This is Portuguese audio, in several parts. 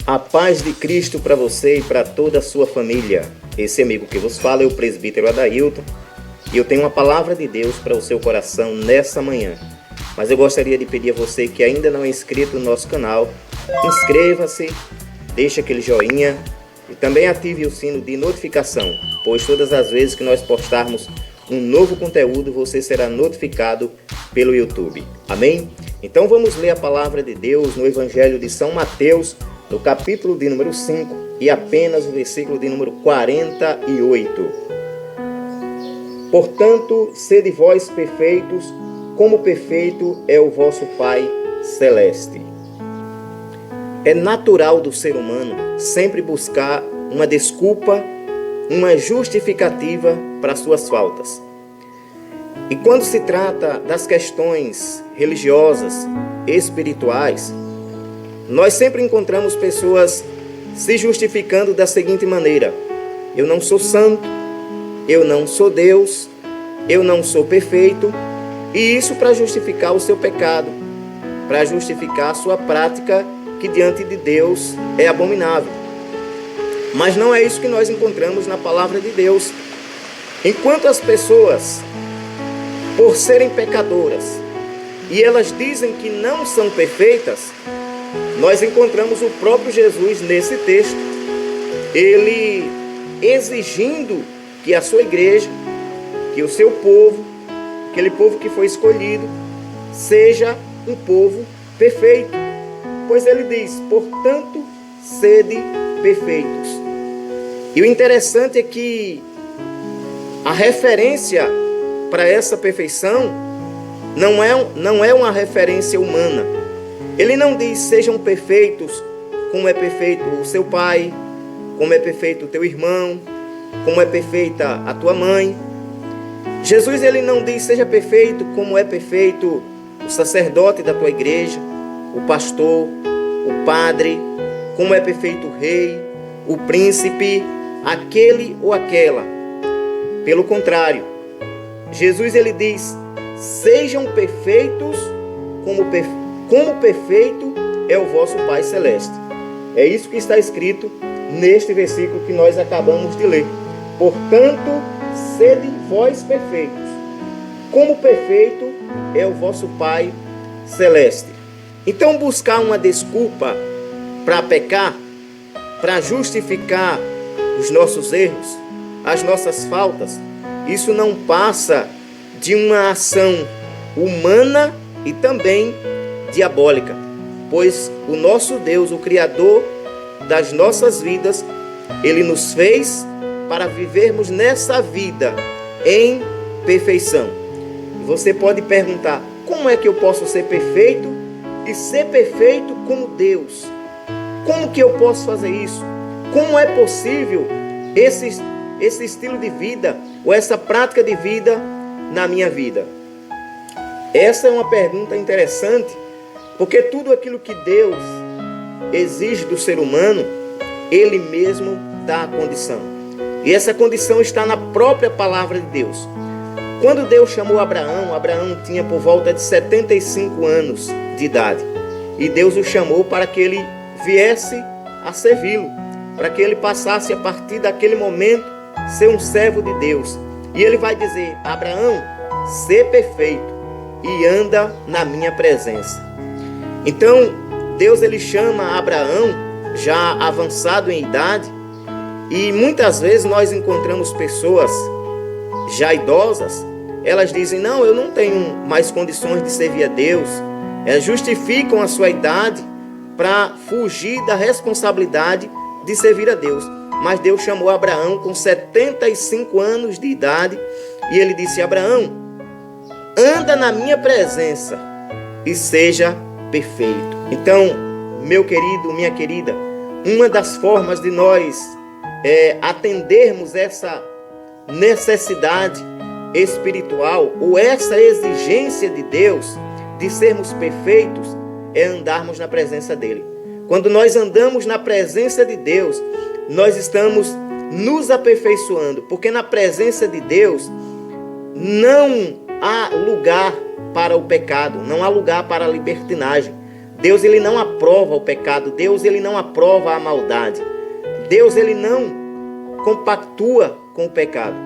A paz de Cristo para você e para toda a sua família. Esse amigo que vos fala é o presbítero Adailton e eu tenho uma palavra de Deus para o seu coração nessa manhã. Mas eu gostaria de pedir a você que ainda não é inscrito no nosso canal, inscreva-se, deixe aquele joinha e também ative o sino de notificação, pois todas as vezes que nós postarmos um novo conteúdo, você será notificado pelo YouTube. Amém? Então vamos ler a palavra de Deus no Evangelho de São Mateus, no capítulo de número 5 e apenas o versículo de número 48. Portanto, sede vós perfeitos, como perfeito é o vosso Pai Celeste. É natural do ser humano sempre buscar uma desculpa, uma justificativa para suas faltas. E quando se trata das questões religiosas, espirituais, nós sempre encontramos pessoas se justificando da seguinte maneira: eu não sou santo, eu não sou Deus, eu não sou perfeito, e isso para justificar o seu pecado, para justificar a sua prática que diante de Deus é abominável. Mas não é isso que nós encontramos na palavra de Deus. Enquanto as pessoas, por serem pecadoras, e elas dizem que não são perfeitas, nós encontramos o próprio Jesus nesse texto, ele exigindo que a sua igreja, que o seu povo, aquele povo que foi escolhido, seja um povo perfeito. Pois ele diz: portanto, sede perfeitos. E o interessante é que a referência para essa perfeição não é uma referência humana. Ele não diz: sejam perfeitos como é perfeito o seu pai, como é perfeito o teu irmão, como é perfeita a tua mãe. Jesus, ele não diz: seja perfeito como é perfeito o sacerdote da tua igreja, o pastor, o padre, como é perfeito o rei, o príncipe, aquele ou aquela. Pelo contrário, Jesus, ele diz: sejam perfeitos como perfeito é o vosso Pai Celeste. É isso que está escrito neste versículo que nós acabamos de ler. Portanto, sede vós perfeitos, como perfeito é o vosso Pai Celeste. Então, buscar uma desculpa para pecar, para justificar os nossos erros, as nossas faltas, isso não passa de uma ação humana e também diabólica, pois o nosso Deus, o Criador das nossas vidas, ele nos fez para vivermos nessa vida em perfeição. Você pode perguntar: como é que eu posso ser perfeito e ser perfeito como Deus? Como que eu posso fazer isso? Como é possível esse estilo de vida ou essa prática de vida na minha vida? Essa é uma pergunta interessante, porque tudo aquilo que Deus exige do ser humano, ele mesmo dá a condição. E essa condição está na própria palavra de Deus. Quando Deus chamou Abraão, Abraão tinha por volta de 75 anos de idade. E Deus o chamou para que ele viesse a servi-lo, para que ele passasse a partir daquele momento ser um servo de Deus. E ele vai dizer: Abraão, sê perfeito e anda na minha presença. Então, Deus, ele chama Abraão já avançado em idade, e muitas vezes nós encontramos pessoas já idosas, elas dizem: não, eu não tenho mais condições de servir a Deus. Elas justificam a sua idade para fugir da responsabilidade de servir a Deus. Mas Deus chamou Abraão com 75 anos de idade e ele disse: Abraão, anda na minha presença e seja perfeito. Então, meu querido, minha querida, uma das formas de nós atendermos essa necessidade espiritual ou essa exigência de Deus de sermos perfeitos é andarmos na presença dele. Quando nós andamos na presença de Deus, nós estamos nos aperfeiçoando, porque na presença de Deus não há lugar para o pecado, não há lugar para a libertinagem. Deus, ele não aprova o pecado. Deus, ele não aprova a maldade. Deus, ele não compactua com o pecado.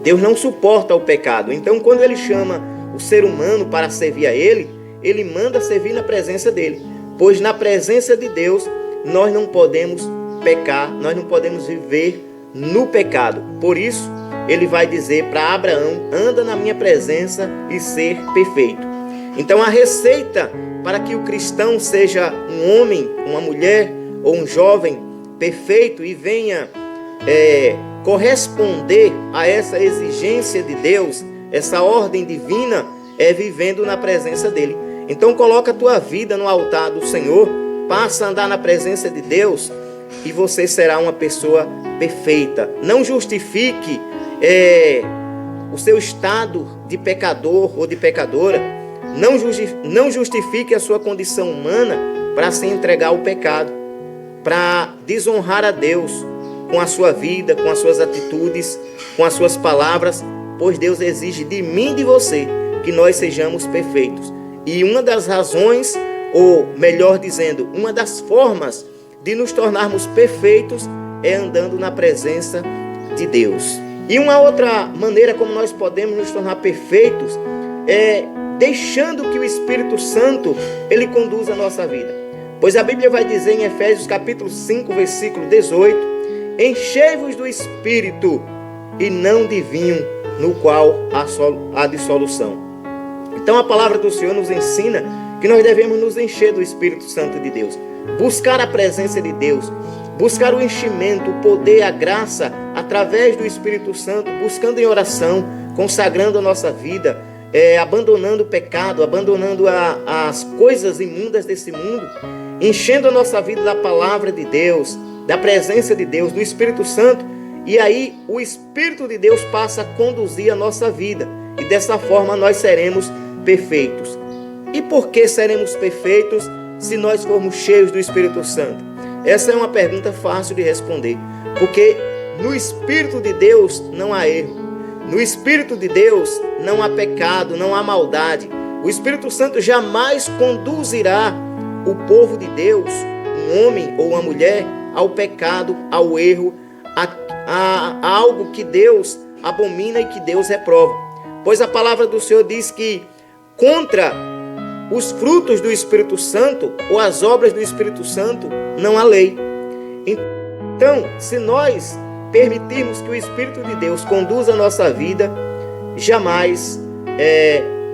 Deus não suporta o pecado. Então, quando ele chama o ser humano para servir a ele, ele manda servir na presença dele. Pois na presença de Deus, nós não podemos pecar, nós não podemos viver no pecado. Por isso, ele vai dizer para Abraão: anda na minha presença e ser perfeito. Então, a receita para que o cristão seja um homem, uma mulher ou um jovem perfeito e venha corresponder a essa exigência de Deus, essa ordem divina, é vivendo na presença dele. Então coloca a tua vida no altar do Senhor, passa a andar na presença de Deus e você será uma pessoa perfeita. Não justifique o seu estado de pecador ou de pecadora. Não justifique a sua condição humana para se entregar ao pecado, para desonrar a Deus com a sua vida, com as suas atitudes, com as suas palavras, pois Deus exige de mim e de você que nós sejamos perfeitos. E uma das razões, ou melhor dizendo, uma das formas de nos tornarmos perfeitos é andando na presença de Deus. E uma outra maneira como nós podemos nos tornar perfeitos é deixando que o Espírito Santo ele conduza a nossa vida. Pois a Bíblia vai dizer em Efésios capítulo 5, versículo 18: enchei-vos do Espírito e não de vinho, no qual há dissolução. Então a palavra do Senhor nos ensina que nós devemos nos encher do Espírito Santo de Deus, buscar a presença de Deus, buscar o enchimento, o poder, a graça através do Espírito Santo, buscando em oração, consagrando a nossa vida, abandonando o pecado, abandonando as coisas imundas desse mundo, enchendo a nossa vida da palavra de Deus, da presença de Deus, do Espírito Santo. E aí o Espírito de Deus passa a conduzir a nossa vida e dessa forma nós seremos perfeitos. E por que seremos perfeitos se nós formos cheios do Espírito Santo? Essa é uma pergunta fácil de responder, porque no Espírito de Deus não há erro, no Espírito de Deus não há pecado, não há maldade. O Espírito Santo jamais conduzirá o povo de Deus, um homem ou uma mulher, ao pecado, ao erro, a algo que Deus abomina e que Deus reprova. Pois a palavra do Senhor diz que contra os frutos do Espírito Santo ou as obras do Espírito Santo não há lei. Então, se nós permitirmos que o Espírito de Deus conduza a nossa vida, jamais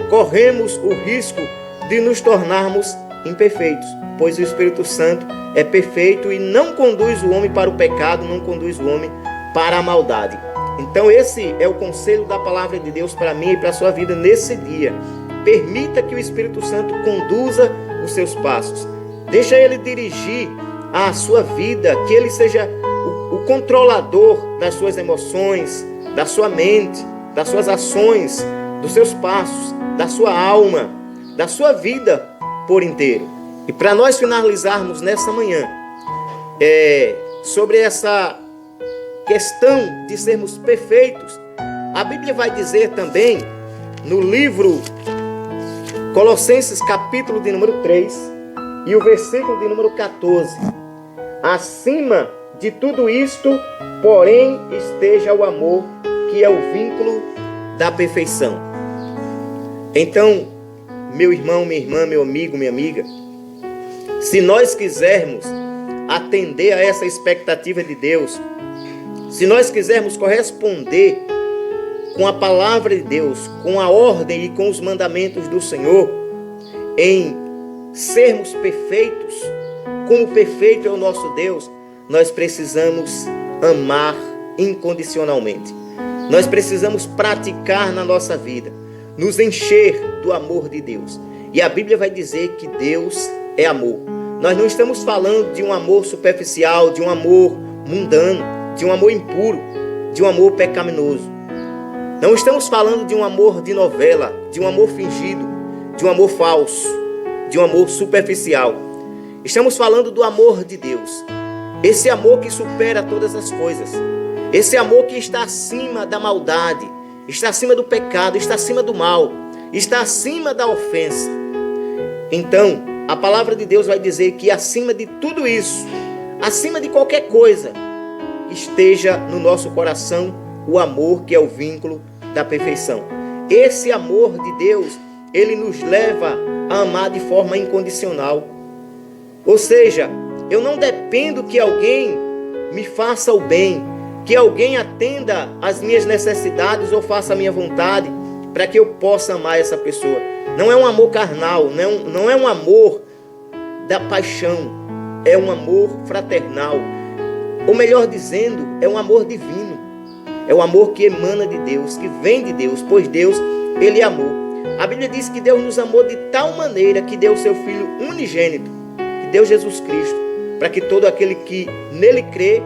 corremos o risco de nos tornarmos imperfeitos, pois o Espírito Santo é perfeito e não conduz o homem para o pecado, não conduz o homem para a maldade. Então esse é o conselho da palavra de Deus para mim e para a sua vida nesse dia. Permita que o Espírito Santo conduza os seus passos. Deixa ele dirigir a sua vida, que ele seja o controlador das suas emoções, da sua mente, das suas ações, dos seus passos, da sua alma, da sua vida por inteiro. E para nós finalizarmos nessa manhã, sobre essa questão de sermos perfeitos, a Bíblia vai dizer também no livro Colossenses capítulo de número 3 e o versículo de número 14: acima de tudo isto, porém, esteja o amor, que é o vínculo da perfeição. Então, meu irmão, minha irmã, meu amigo, minha amiga, se nós quisermos atender a essa expectativa de Deus, se nós quisermos corresponder com a palavra de Deus, com a ordem e com os mandamentos do Senhor, em sermos perfeitos, como perfeito é o nosso Deus, nós precisamos amar incondicionalmente. Nós precisamos praticar na nossa vida, nos encher do amor de Deus. E a Bíblia vai dizer que Deus é amor. Nós não estamos falando de um amor superficial, de um amor mundano, de um amor impuro, de um amor pecaminoso. Não estamos falando de um amor de novela, de um amor fingido, de um amor falso, de um amor superficial. Estamos falando do amor de Deus. Esse amor que supera todas as coisas. Esse amor que está acima da maldade, está acima do pecado, está acima do mal, está acima da ofensa. Então, a palavra de Deus vai dizer que acima de tudo isso, acima de qualquer coisa, esteja no nosso coração o amor, que é o vínculo da perfeição. Esse amor de Deus, ele nos leva a amar de forma incondicional. Ou seja, eu não dependo que alguém me faça o bem, que alguém atenda às minhas necessidades ou faça a minha vontade para que eu possa amar essa pessoa. Não é um amor carnal, não é um amor da paixão, é um amor fraternal. Ou melhor dizendo, é um amor divino. É o amor que emana de Deus, que vem de Deus, pois Deus, ele amou. A Bíblia diz que Deus nos amou de tal maneira que deu o seu Filho unigênito, que deu Jesus Cristo, para que todo aquele que nele crê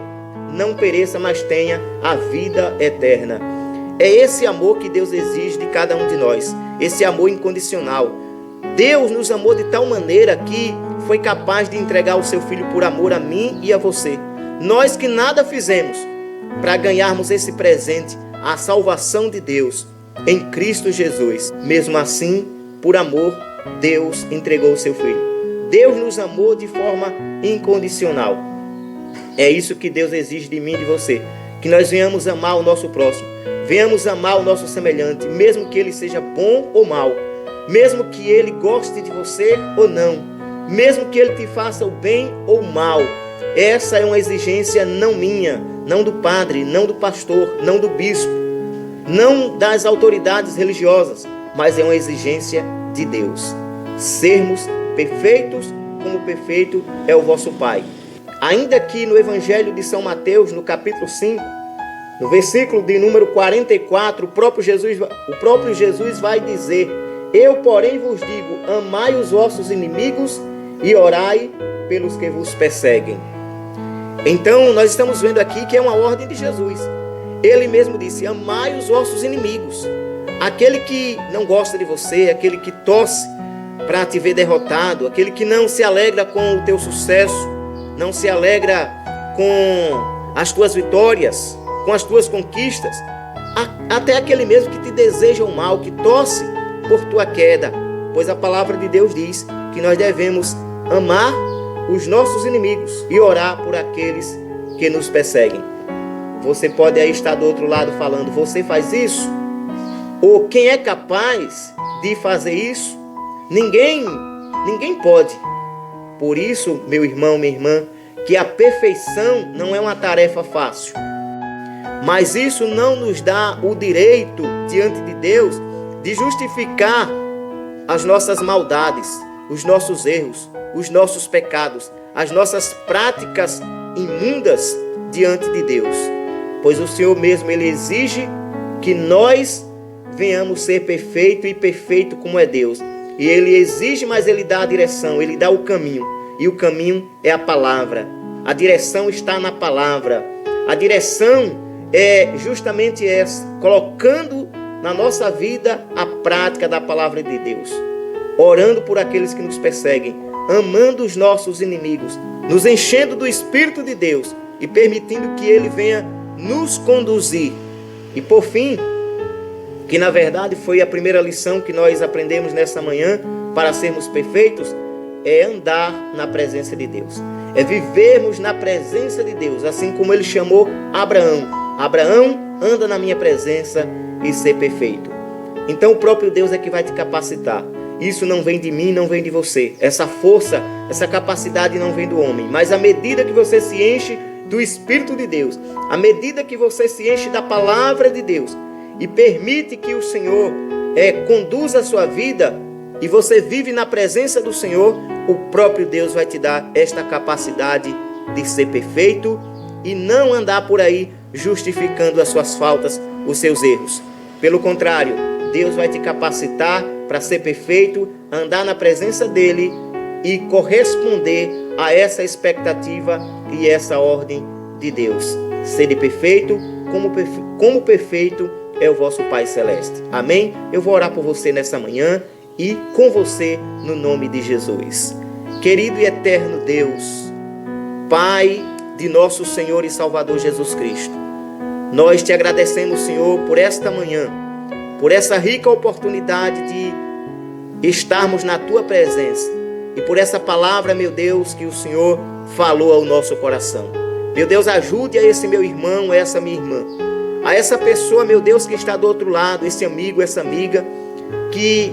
não pereça, mas tenha a vida eterna. É esse amor que Deus exige de cada um de nós, esse amor incondicional. Deus nos amou de tal maneira que foi capaz de entregar o seu Filho por amor a mim e a você. Nós que nada fizemos para ganharmos esse presente, a salvação de Deus em Cristo Jesus. Mesmo assim, por amor, Deus entregou o seu Filho. Deus nos amou de forma incondicional. É isso que Deus exige de mim e de você, que nós venhamos amar o nosso próximo, venhamos amar o nosso semelhante, mesmo que ele seja bom ou mau, mesmo que ele goste de você ou não, mesmo que ele te faça o bem ou o mal. Essa é uma exigência não minha, não do padre, não do pastor, não do bispo, não das autoridades religiosas, mas é uma exigência de Deus. Sermos perfeitos como perfeito é o vosso Pai. Ainda que no Evangelho de São Mateus, no capítulo 5, no versículo de número 44, o próprio Jesus vai dizer: eu, porém, vos digo, amai os vossos inimigos e orai pelos que vos perseguem. Então, nós estamos vendo aqui que é uma ordem de Jesus. Ele mesmo disse: amai os vossos inimigos. Aquele que não gosta de você, aquele que torce para te ver derrotado, aquele que não se alegra com o teu sucesso, não se alegra com as tuas vitórias, com as tuas conquistas, até aquele mesmo que te deseja o mal, que torce por tua queda, pois a palavra de Deus diz que nós devemos amar os nossos inimigos e orar por aqueles que nos perseguem. Você pode aí estar do outro lado falando: você faz isso? Ou quem é capaz de fazer isso? Ninguém pode. Por isso, meu irmão, minha irmã, que a perfeição não é uma tarefa fácil. Mas isso não nos dá o direito diante de Deus de justificar as nossas maldades, os nossos erros, os nossos pecados, as nossas práticas imundas diante de Deus. Pois o Senhor mesmo, ele exige que nós venhamos ser perfeito e perfeito como é Deus. E ele exige, mas ele dá a direção, ele dá o caminho. E o caminho é a palavra. A direção está na palavra. A direção é justamente essa, colocando na nossa vida a prática da palavra de Deus. Orando por aqueles que nos perseguem, amando os nossos inimigos, nos enchendo do Espírito de Deus e permitindo que ele venha nos conduzir. E por fim, que na verdade foi a primeira lição que nós aprendemos nessa manhã para sermos perfeitos, é andar na presença de Deus. É vivermos na presença de Deus, assim como ele chamou Abraão. Abraão, anda na minha presença e ser perfeito. Então o próprio Deus é que vai te capacitar. Isso não vem de mim, não vem de você. Essa força, essa capacidade não vem do homem. Mas à medida que você se enche do Espírito de Deus, à medida que você se enche da palavra de Deus e permite que o Senhor conduza a sua vida e você vive na presença do Senhor, o próprio Deus vai te dar esta capacidade de ser perfeito e não andar por aí justificando as suas faltas, os seus erros. Pelo contrário, Deus vai te capacitar para ser perfeito, andar na presença dele e corresponder a essa expectativa e essa ordem de Deus. Sede perfeito, como perfeito é o vosso Pai Celeste. Amém? Eu vou orar por você nessa manhã e com você no nome de Jesus. Querido e eterno Deus, Pai de nosso Senhor e Salvador Jesus Cristo, nós te agradecemos, Senhor, por esta manhã, por essa rica oportunidade de estarmos na tua presença e por essa palavra, meu Deus, que o Senhor falou ao nosso coração. Meu Deus, ajude a esse meu irmão, a essa minha irmã, a essa pessoa, meu Deus, que está do outro lado, esse amigo, essa amiga, que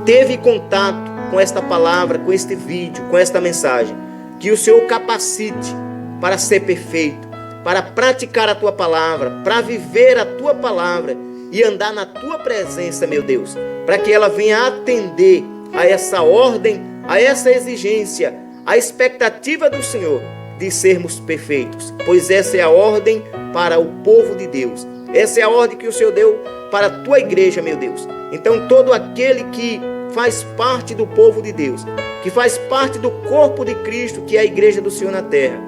teve contato com esta palavra, com este vídeo, com esta mensagem. Que o Senhor capacite para ser perfeito, para praticar a Tua palavra, para viver a Tua palavra e andar na Tua presença, meu Deus, para que ela venha atender a essa ordem, a essa exigência, a expectativa do Senhor de sermos perfeitos, pois essa é a ordem para o povo de Deus. Essa é a ordem que o Senhor deu para a Tua igreja, meu Deus. Então todo aquele que faz parte do povo de Deus, que faz parte do corpo de Cristo, que é a igreja do Senhor na terra,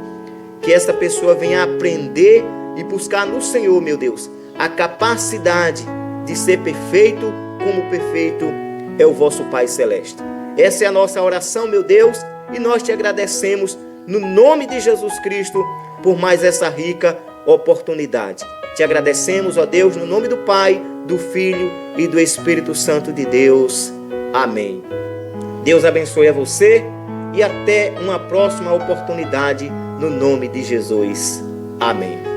que essa pessoa venha aprender e buscar no Senhor, meu Deus, a capacidade de ser perfeito, como perfeito é o vosso Pai Celeste. Essa é a nossa oração, meu Deus, e nós te agradecemos no nome de Jesus Cristo por mais essa rica oportunidade. Te agradecemos, ó Deus, no nome do Pai, do Filho e do Espírito Santo de Deus. Amém. Deus abençoe a você e até uma próxima oportunidade no nome de Jesus. Amém.